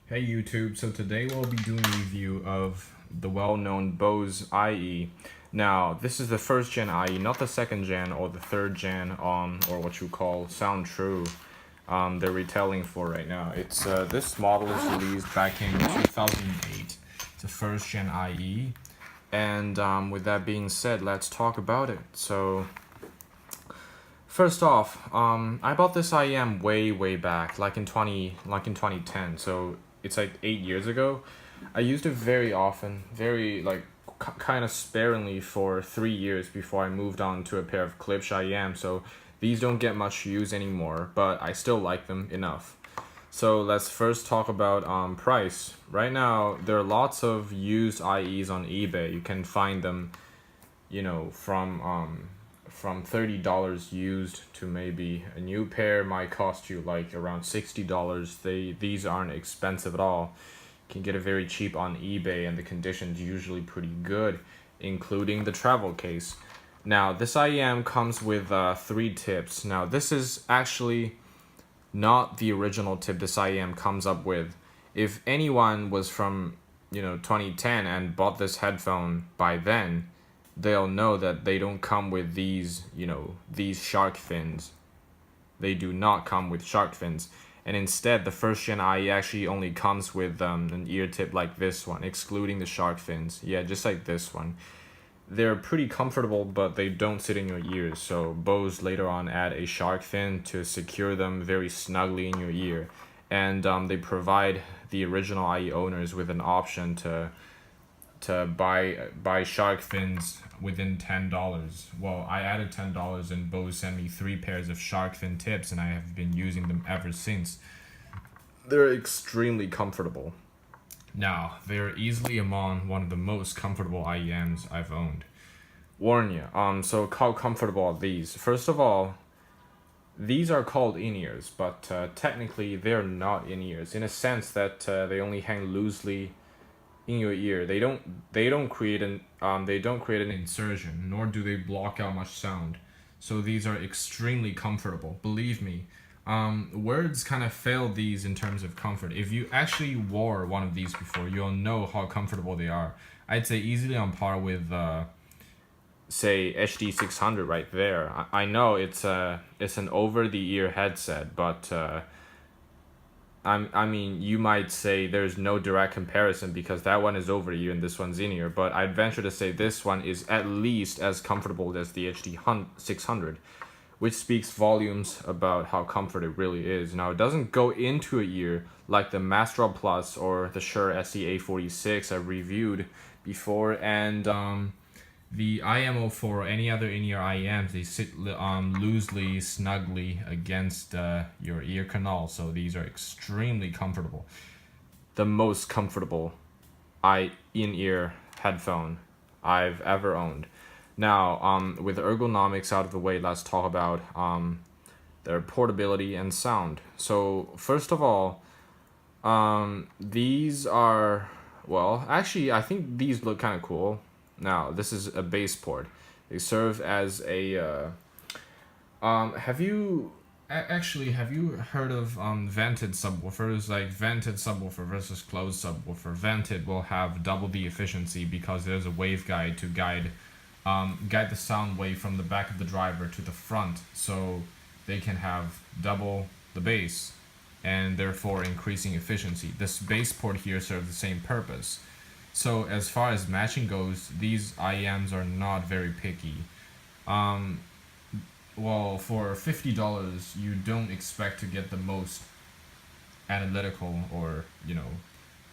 Hey YouTube, so today we'll be doing a review of the well-known BOSE IE. Now, this is the first gen IE, not the second gen or the third gen, or what you call Sound True. They're retailing for right now. It's this model is released back in 2008. It's a first gen IE, and with that being said, let's talk about it. So, first off, I bought this IEM way back, like in 2010. So it's like 8 years ago. I used it very often, very like kind of sparingly for 3 years before I moved on to a pair of Klipsch IEM. So these don't get much use anymore, but I still like them enough. So let's first talk about price. Right now, there are lots of used IEs on eBay. You can find them, from $30 used to maybe a new pair might cost you like around $60. These aren't expensive at all. You can get it very cheap on eBay and the condition's usually pretty good, including the travel case. Now this IEM comes with 3 tips. Now this is actually not the original tip this IEM comes up with. If anyone was from 2010 and bought this headphone by then, they'll know that they don't come with these shark fins. They do not come with shark fins. And instead, the first gen IE actually only comes with an ear tip like this one, excluding the shark fins. Yeah, just like this one. They're pretty comfortable, but they don't sit in your ears. So BOSE later on add a shark fin to secure them very snugly in your ear. And they provide the original IE owners with an option to buy shark fins within $10. Well, I added $10 and BOSE sent me 3 pairs of shark fin tips, and I have been using them ever since. They're extremely comfortable. Now, they're easily among one of the most comfortable IEMs I've owned. Warn you. So how comfortable are these? First of all, these are called in-ears, but technically they're not in-ears in a sense that they only hang loosely in your ear. They don't create an insertion, nor do they block out much sound. So these are extremely comfortable. Believe me, words kind of fail these in terms of comfort. If you actually wore one of these before, you'll know how comfortable they are. I'd say easily on par with say HD 600 right there. I know it's an over the ear headset, but I mean, you might say there's no direct comparison because that one is over ear and this one's in ear, but I'd venture to say this one is at least as comfortable as the HD 600, which speaks volumes about how comfort it really is. Now, it doesn't go into a ear like the Mastral Plus or the Shure SE-A46 I've reviewed before, and the IMO4 or any other in-ear IEMs, they sit loosely, snugly against your ear canal, so these are extremely comfortable. The most comfortable in-ear headphone I've ever owned. Now, with ergonomics out of the way, let's talk about their portability and sound. So, first of all, these are, well, actually, I think these look kind of cool. Now, this is a bass port. They serve as a have you heard of vented subwoofers? Like vented subwoofer versus closed subwoofer. Vented will have double the efficiency because there's a waveguide to guide the sound wave from the back of the driver to the front, so they can have double the bass and therefore increasing efficiency. This bass port here serves the same purpose. So as far as matching goes, these IEMs are not very picky. Well, for $50, you don't expect to get the most analytical or,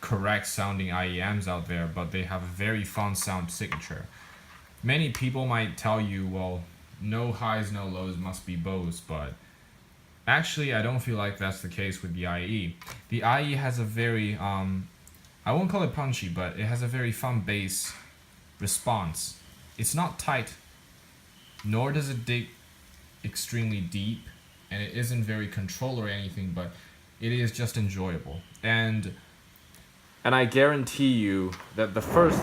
correct sounding IEMs out there, but they have a very fun sound signature. Many people might tell you, well, no highs, no lows must be BOSE, but actually I don't feel like that's the case with the IE. The IE has a very, I won't call it punchy, but it has a very fun bass response. It's not tight, nor does it dig extremely deep, and it isn't very controlled or anything, but it is just enjoyable. And I guarantee you that the first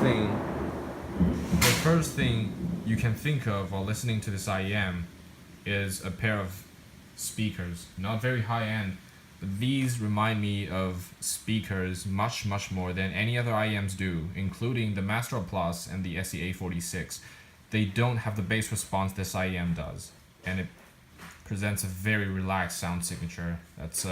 thing you can think of while listening to this IEM is a pair of speakers, not very high end, But these remind me of speakers much more than any other IEMs do, including the Master Plus and the SE-A46. They don't have the bass response this IEM does, and it presents a very relaxed sound signature that's